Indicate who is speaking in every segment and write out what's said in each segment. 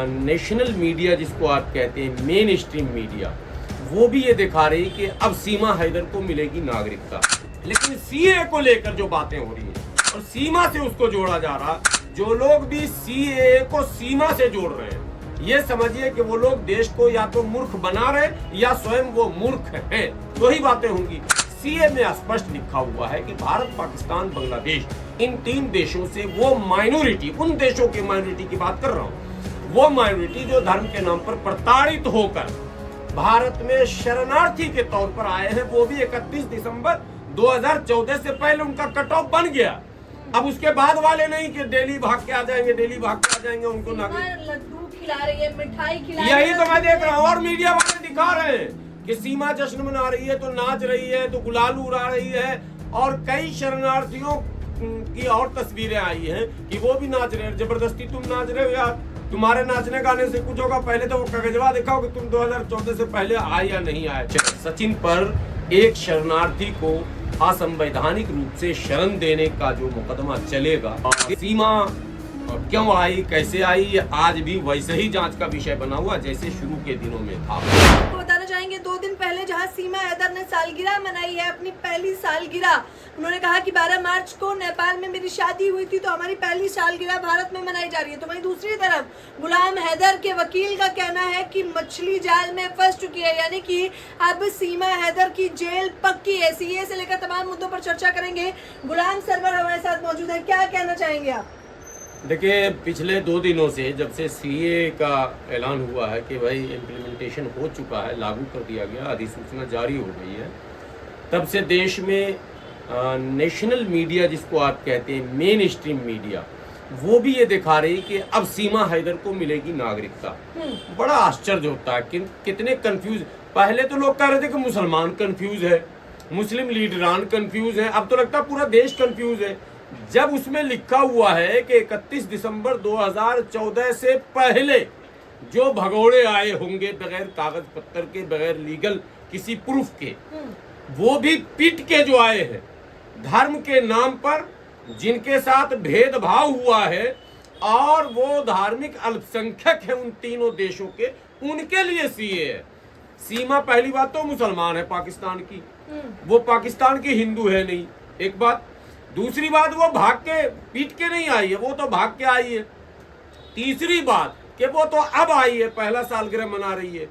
Speaker 1: National media जिसको आप कहते हैं, मेन स्ट्रीम मीडिया, वो भी ये दिखा रही कि अब सीमा हैदर को मिलेगी नागरिकता। लेकिन सीए को लेकर जो बातें हो रही हैं और सीमा से उसको जोड़ा जा रहा, जो लोग भी सीए को सीमा से जोड़ रहे हैं, ये समझिए कि वो लोग देश को या तो मूर्ख बना रहे या स्वयं वो मूर्ख हैं। दो ही बातें होंगी। सीए में स्पष्ट लिखा हुआ है कि भारत, पाकिस्तान, बांग्लादेश, इन 3 देशों से वो माइनॉरिटी, उन देशों की माइनॉरिटी की बात कर रहा हूँ, वो माइनॉरिटी जो धर्म के नाम पर प्रताड़ित होकर भारत में शरणार्थी के तौर पर आए हैं, वो भी 31 दिसंबर 2014 से पहले उनका कट ऑफ बन गया। अब उसके बाद वाले नहीं कि दिल्ली भाग के आ जाएंगे, दिल्ली भाग के आ जाएंगे, उनको
Speaker 2: लड्डू खिला रही है, मिठाई खिला रही है।
Speaker 1: यही तो मैं देख रहा हूँ। और मीडिया वाले दिखा रहे हैं कि सीमा जश्न मना रही है, तो नाच रही है, तो गुलाल उड़ा रही है, और कई शरणार्थियों की और तस्वीरें आई हैं कि वो भी नाच रहे हैं। जबरदस्ती तुम नाच रहे हो यार, तुम्हारे नाचने गाने से कुछ होगा। पहले तो वो कागजवा दिखाओ कि तुम 2014 से पहले आए या नहीं आए। सचिन पर एक शरणार्थी को असंवैधानिक रूप से शरण देने का जो मुकदमा चलेगा, सीमा क्यों आई, कैसे आई, ये आज भी वैसे ही जांच का विषय बना हुआ जैसे शुरू के दिनों में था।
Speaker 2: आपको बताना चाहेंगे 2 दिन पहले जहां सीमा हैदर ने सालगिरह मनाई है, अपनी पहली सालगिरह, उन्होंने कहा कि 12 मार्च को नेपाल में मेरी शादी हुई थी, तो हमारी पहली सालगिरह भारत में मनाई जा रही है। तो वहीं दूसरी तरफ गुलाम हैदर के वकील का कहना है कि मछली जाल में फंस चुकी है, यानी कि अब सीमा हैदर की जेल पक्की है। सीए से लेकर तमाम मुद्दों पर चर्चा करेंगे। गुलाम सरवर हमारे साथ मौजूद है, क्या कहना चाहेंगे आप?
Speaker 1: देखिए, पिछले 2 दिनों से जब से सीए का ऐलान हुआ है कि भाई इम्प्लीमेंटेशन हो चुका है, लागू कर दिया गया, अधिसूचना जारी हो गई है, तब से देश में नेशनल मीडिया जिसको आप कहते हैं, मेन स्ट्रीम मीडिया, वो भी ये दिखा रही कि अब सीमा हैदर को मिलेगी नागरिकता। बड़ा आश्चर्य होता है कि कितने कंफ्यूज। पहले तो लोग कह रहे थे कि मुसलमान कंफ्यूज है, मुस्लिम लीडरान कंफ्यूज है, अब तो लगता है पूरा देश कंफ्यूज है। जब उसमें लिखा हुआ है कि 31 दिसंबर 2014 से पहले जो भगोड़े आए होंगे बगैर कागज पत्तर के, बगैर लीगल किसी प्रूफ के, वो भी पीट के जो आए हैं, धर्म के नाम पर जिनके साथ भेदभाव हुआ है, और वो धार्मिक अल्पसंख्यक है उन तीनों देशों के, उनके लिए सीए है। सीमा पहली बात तो मुसलमान है पाकिस्तान की, वो पाकिस्तान की हिंदू है नहीं, एक बात। दूसरी बात, वो भाग के पीट के नहीं आई है, वो तो भाग के आई है। तीसरी बात कि वो तो अब आई है, पहला सालगिरह मना रही है,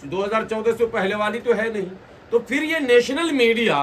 Speaker 1: 2014 से पहले वाली तो है नहीं। तो फिर ये नेशनल मीडिया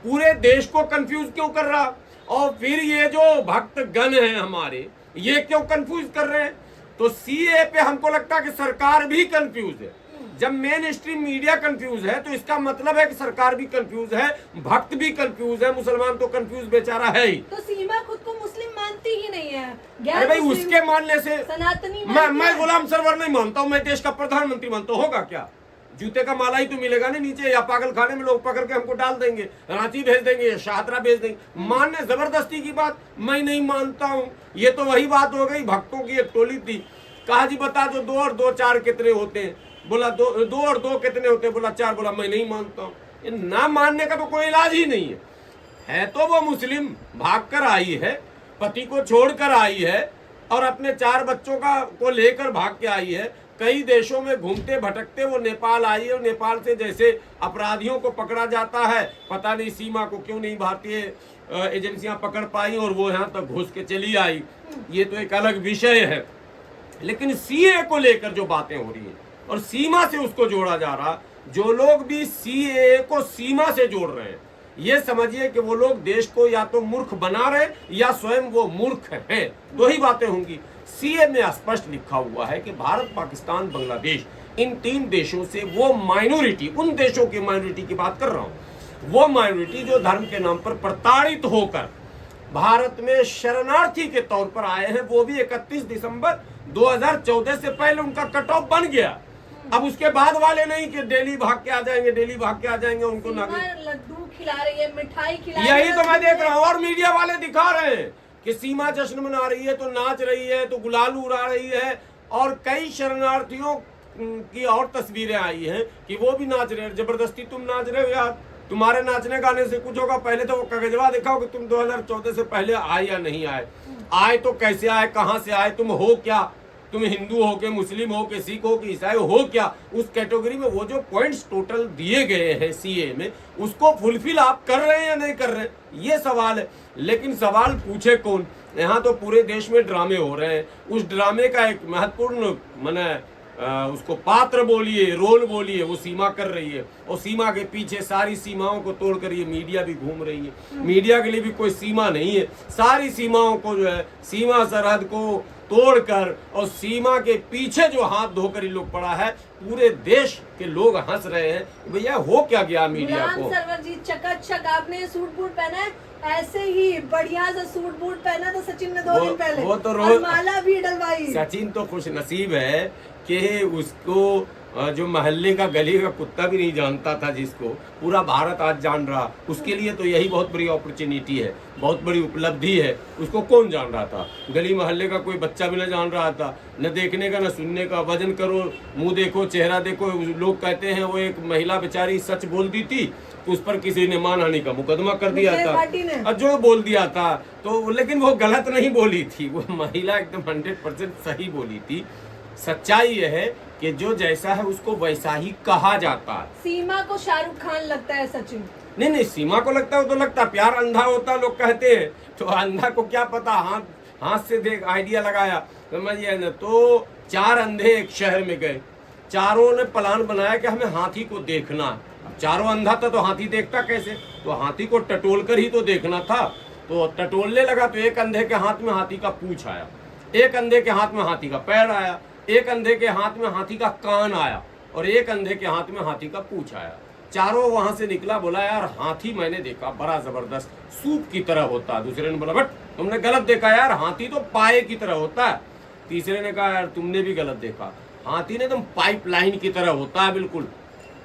Speaker 1: पूरे देश को कंफ्यूज क्यों कर रहा, और फिर ये जो भक्त गण हैं हमारे, ये क्यों कंफ्यूज कर रहे हैं? तो सीए पे हमको लगता है कि सरकार भी कंफ्यूज है। जब मेन स्ट्रीम मीडिया कंफ्यूज है तो इसका मतलब है कि सरकार भी कंफ्यूज है, भक्त भी कंफ्यूज है, मुसलमान तो कंफ्यूज बेचारा है ही।
Speaker 2: तो सीमा खुद को मुस्लिम मानती ही नहीं है।
Speaker 1: अरे भाई, उसके मानने से
Speaker 2: सनातनी
Speaker 1: मैं गुलाम सरवर नहीं मानता हूँ, मैं देश का प्रधानमंत्री मानता हूँ। होगा क्या? जूते का माला ही तो मिलेगा ना नीचे, या पागल खाने में लोग पकड़ के हमको डाल देंगे, रांची भेज देंगे या शाहदरा भेज देंगे। मानने जबरदस्ती की बात मैं नहीं मानता हूँ। ये तो वही बात हो गई, भक्तों की एक टोली थी, कहा जी बता दो 2 और 2 4 कितने होते हैं? बोला 2 और 2 कितने होते हैं? बोला 4। बोला मैं नहीं मानता हूँ। ये ना मानने का तो कोई इलाज ही नहीं है तो वो मुस्लिम भाग कर आई है, पति को छोड़कर आई है, और अपने 4 बच्चों को लेकर भाग के आई है। कई देशों में घूमते भटकते वो नेपाल आई है, और नेपाल से जैसे अपराधियों को पकड़ा जाता है, पता नहीं सीमा को क्यों नहीं भारतीय एजेंसियां पकड़ पाई, और वो यहाँ तक घुस के चली आई। ये तो एक अलग विषय है। लेकिन सीए को लेकर जो बातें हो रही है और सीमा से उसको जोड़ा जा रहा, जो लोग भी सीए को सीमा से जोड़ रहे हैं, ये समझिए कि वो लोग देश को या तो मूर्ख बना रहे या स्वयं वो मूर्ख हैं। दो ही बातें होंगी। सीए में स्पष्ट लिखा हुआ है कि भारत, पाकिस्तान, बांग्लादेश, इन 3 देशों से वो माइनॉरिटी, उन देशों की माइनॉरिटी की बात कर रहा हूँ, वो माइनॉरिटी जो धर्म के नाम पर प्रताड़ित होकर भारत में शरणार्थी के तौर पर आए हैं, वो भी 31 दिसंबर 2014 से पहले उनका कट ऑफ बन गया। अब उसके बाद वाले नहीं कि दिल्ली भाग के आ जाएंगे, दिल्ली भाग के आ जाएंगे, उनको
Speaker 2: लड्डू खिला रही है, मिठाई खिला रही है।
Speaker 1: यही तो मैं देख रहा हूँ। और मीडिया वाले दिखा रहे हैं कि सीमा जश्न मना रही है, तो नाच रही है, तो गुलाल उड़ा रही है, और कई शरणार्थियों की और तस्वीरें आई हैं कि वो भी नाच रहे हैं। जबरदस्ती तुम नाच रहे हो यार, तुम्हारे नाचने गाने से कुछ होगा। पहले तो वो कागजवा दिखाओ कि तुम 2014 से पहले आए या नहीं आए, आए तो कैसे आए, कहां से आए, तुम हो क्या, तुम हिंदू हो के मुस्लिम हो के सिख हो के ईसाई हो क्या, उस कैटेगरी में वो जो पॉइंट्स टोटल दिए गए हैं सीए में, उसको फुलफिल आप कर रहे हैं या नहीं कर रहे हैं, ये सवाल है। लेकिन सवाल पूछे कौन? यहाँ तो पूरे देश में ड्रामे हो रहे हैं। उस ड्रामे का एक महत्वपूर्ण माने उसको पात्र बोलिए, रोल बोलिए, वो सीमा कर रही है। और सीमा के पीछे सारी सीमाओं को तोड़कर ये मीडिया भी घूम रही है। मीडिया के लिए भी कोई सीमा नहीं है। सारी सीमाओं को जो है, सीमा सरहद को तोड़कर और सीमा के पीछे जो हाथ धोकर ये लोग पड़ा है, पूरे देश के लोग हंस रहे हैं। भैया हो क्या गया मीडिया को?
Speaker 2: सरवर जी चकाचक आपने सूट बूट पहना है, ऐसे ही बढ़िया सा सूट बूट पहना था सचिन ने 2 दिन पहले,
Speaker 1: वो तो
Speaker 2: और माला भी डलवाई।
Speaker 1: सचिन तो खुश नसीब है कि उसको जो मोहल्ले का गली का कुत्ता भी नहीं जानता था, जिसको पूरा भारत आज जान रहा, उसके लिए तो यही बहुत बड़ी अपॉर्चुनिटी है, बहुत बड़ी उपलब्धि है। उसको कौन जान रहा था? गली मोहल्ले का कोई बच्चा भी न जान रहा था, न देखने का न सुनने का। वजन करो, मुंह देखो, चेहरा देखो। लोग कहते हैं वो एक महिला बेचारी सच बोलती थी तो उस पर किसी ने मानहानि का मुकदमा कर दिया था, और जो बोल दिया था तो, लेकिन वो गलत नहीं बोली थी, वो महिला एकदम 100% सही बोली थी। सच्चाई यह है कि जो जैसा है उसको वैसा ही कहा जाता है।
Speaker 2: सीमा को शाहरुख खान लगता है सचिन?
Speaker 1: नहीं, सीमा को लगता है, वो तो लगता है। प्यार अंधा होता लोग कहते हैं, तो अंधा को क्या पता, हाथ से देख आइडिया लगाया, समझिए ना। तो 4 अंधे एक शहर में गए, चारों ने प्लान बनाया कि हमें हाथी को देखना है। चारों अंधा था तो हाथी देखता कैसे? तो हाथी को टटोल कर ही तो देखना था। तो टटोलने लगा तो एक अंधे के हाथ में हाथी का पूंछ आया, एक अंधे के हाथ में हाथी का पैर आया, एक अंधे के हाथ में हाथी का कान आया, और एक अंधे के हाथ में हाथी का पूंछ आया। चारों वहां से निकला, बोला यार हाथी मैंने देखा बड़ा जबरदस्त, सूप की तरह होता है। दूसरे ने बोला बट तुमने गलत देखा यार, हाथी तो पाए की तरह होता है। तीसरे ने कहा यार तुमने भी गलत देखा, हाथी ने तुम पाइपलाइन की तरह होता है बिल्कुल,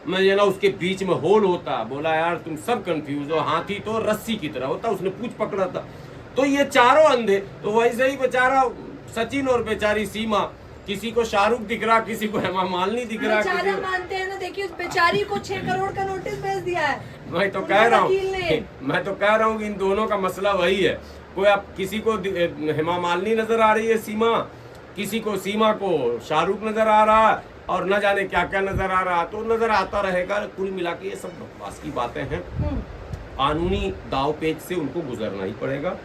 Speaker 1: मैं ये ना उसके बीच में होल होता। बोला यार तुम सब कंफ्यूज हो, हाथी तो रस्सी की तरह होता, उसने पूंछ पकड़ा था। तो ये चारों अंधे, तो वैसे ही बेचारा सचिन और बेचारी सीमा, किसी को शाहरुख दिख रहा, किसी को हेमा मालिनी दिख रहा।
Speaker 2: बेचारा मानते हैं ना, देखिए उस बेचारी को 6 करोड़ का नोटिस भेज दिया है।
Speaker 1: मैं तो कह रहा हूँ कि इन दोनों का मसला वही है। कोई आप किसी को हेमा मालिनी नजर आ रही है सीमा, किसी को सीमा को शाहरुख नजर आ रहा, और न जाने क्या क्या नजर आ रहा, तो नजर आता रहेगा। कुल मिला के ये सब बकवास की बातें हैं। कानूनी दाव पेच से उनको गुजरना ही पड़ेगा।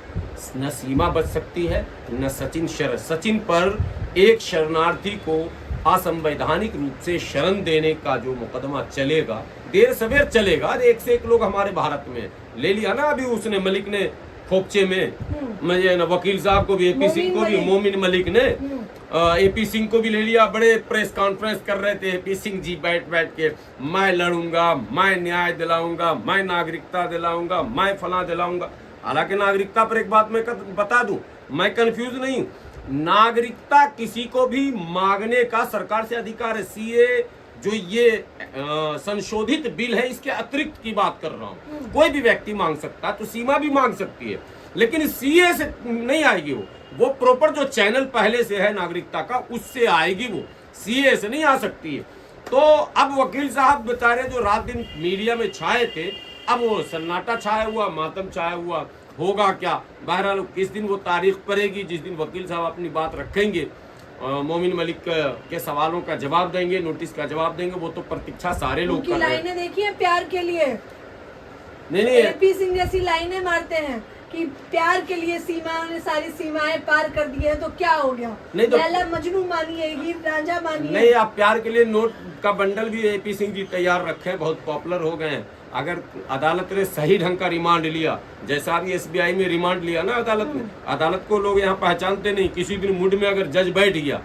Speaker 1: न सीमा बच सकती है, न सचिन पर एक शरणार्थी को असंवैधानिक रूप से शरण देने का जो मुकदमा चलेगा, देर सवेर चलेगा। एक से एक लोग हमारे भारत में ले लिया ना, अभी उसने मलिक ने खोपचे में, मुझे ना वकील साहब को भी, एपी सिंह को भी, मोमिन मलिक ने एपी सिंह को भी ले लिया। बड़े प्रेस कॉन्फ्रेंस कर रहे थे एपी सिंह जी बैठ के, मैं लड़ूंगा, मैं न्याय दिलाऊंगा, मैं नागरिकता दिलाऊंगा, मैं फला दिलाऊंगा। हालांकि नागरिकता पर एक बात मैं बता दूं, मैं कंफ्यूज नहीं हूं। नागरिकता किसी को भी मांगने का सरकार से अधिकार है। सीए जो ये संशोधित बिल है, इसके अतिरिक्त की बात कर रहा हूँ। कोई भी व्यक्ति मांग सकता है, तो सीमा भी मांग सकती है, लेकिन सीए से नहीं आएगी। वो प्रॉपर जो चैनल पहले से है नागरिकता का, उससे आएगी, वो सीए से नहीं आ सकती है। तो अब वकील साहब बेचारे जो रात दिन मीडिया में छाए थे, अब वो सन्नाटा छाया हुआ, मातम छाया हुआ, होगा क्या? बहरहाल किस दिन वो तारीख पड़ेगी जिस दिन वकील साहब अपनी बात रखेंगे, मोमिन मलिक के सवालों का जवाब देंगे, नोटिस का जवाब देंगे, वो तो प्रतीक्षा सारे लोग कर रहे हैं।
Speaker 2: लाइनें देखी है प्यार के लिए,
Speaker 1: नहीं
Speaker 2: एपी सिंह जैसी लाइनें मारते हैं कि प्यार के लिए सीमा ने सारी सीमाएं पार कर दी है, तो क्या हो गया?
Speaker 1: नहीं तो
Speaker 2: लैला मजनू मानिए, हीर रांझा मानिए।
Speaker 1: नहीं, आप प्यार के लिए नोट का बंडल भी एपी सिंह जी तैयार रखे, बहुत पॉपुलर हो गए हैं। अगर अदालत ने सही ढंग का रिमांड लिया, जैसा अभी एसबीआई में रिमांड लिया ना अदालत में, अदालत को लोग यहाँ पहचानते नहीं। किसी दिन मूड में अगर जज बैठ गया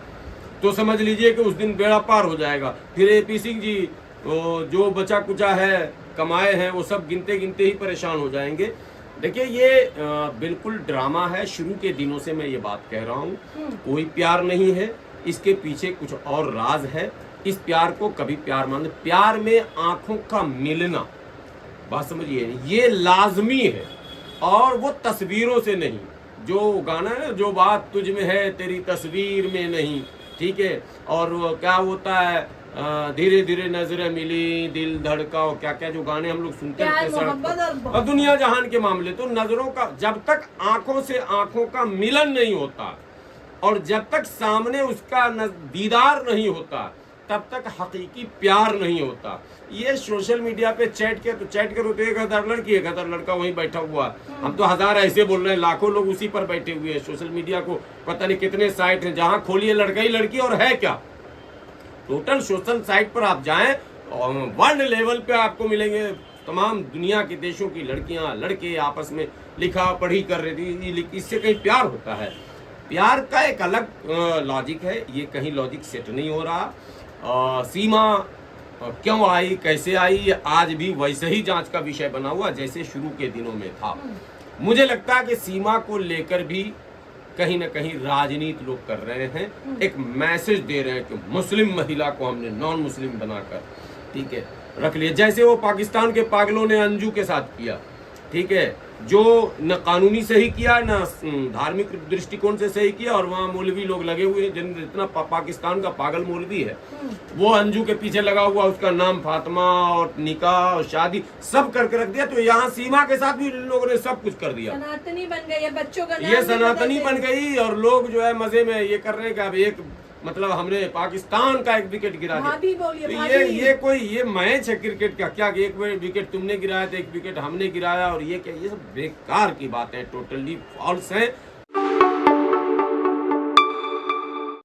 Speaker 1: तो समझ लीजिए कि उस दिन बेड़ा पार हो जाएगा। फिर एपी सिंह जी जो बचा कुचा है, कमाए हैं, वो सब गिनते गिनते ही परेशान हो जाएंगे। देखिए ये बिल्कुल ड्रामा है। शुरू के दिनों से मैं ये बात कह रहा हूँ, कोई प्यार नहीं है, इसके पीछे कुछ और राज है। इस प्यार को कभी प्यार मान, प्यार में आंखों का मिलना, बात समझिए, ये लाजमी है, और वो तस्वीरों से नहीं। जो गाना है, जो बात तुझ में है तेरी तस्वीर में नहीं, ठीक है। और क्या होता है, धीरे धीरे नजरें मिली, दिल धड़का, और क्या क्या जो गाने हम लोग सुनते हैं और दुनिया जहान के मामले। तो नजरों का, जब तक आंखों से आंखों का मिलन नहीं होता, और जब तक सामने उसका दीदार नहीं होता तब तक हकीकी प्यार नहीं होता। ये सोशल मीडिया पे चैट करो तो 1000 लड़की 1000 लड़का वहीं बैठा हुआ, हम तो 1000 ऐसे बोल रहे हैं, लाखों लोग उसी पर बैठे हुए हैं। सोशल मीडिया को पता नहीं कितने साइट हैं, जहां खोलिए लड़का ही लड़की और है क्या। टोटल सोशल साइट पर आप जाएं और वर्ल्ड लेवल पे आपको मिलेंगे तमाम दुनिया के देशों की लड़कियां लड़के आपस में लिखा पढ़ी कर रही थी। इससे कहीं प्यार होता है? प्यार का एक अलग लॉजिक है, ये कहीं लॉजिक सेट नहीं हो रहा। सीमा क्यों आई कैसे आई, ये आज भी वैसे ही जांच का विषय बना हुआ जैसे शुरू के दिनों में था। मुझे लगता है कि सीमा को लेकर भी कहीं ना कहीं राजनीति लोग कर रहे हैं, एक मैसेज दे रहे हैं कि मुस्लिम महिला को हमने नॉन मुस्लिम बनाकर ठीक है रख लिया, जैसे वो पाकिस्तान के पागलों ने अंजू के साथ किया। ठीक है, जो न कानूनी सही किया न धार्मिक दृष्टिकोण से सही किया, और वहाँ मौलवी लोग लगे हुए हैं जितना पाकिस्तान का पागल मौलवी है वो अंजू के पीछे लगा हुआ, उसका नाम फातिमा और निकाह और शादी सब करके रख दिया। तो यहाँ सीमा के साथ भी इन लोगों ने सब कुछ कर दिया,
Speaker 2: सनातनी बन गई है, बच्चों का
Speaker 1: ये सनातनी बन गई। और लोग जो है मजे में ये कर रहे हैं कि अब एक मतलब हमने पाकिस्तान का एक विकेट गिरा दिया। तो ये कोई ये मैच है क्रिकेट का क्या कि एक विकेट तुमने गिराया था एक विकेट हमने गिराया, और ये क्या, ये सब बेकार की बातें टोटली फॉल्स हैं।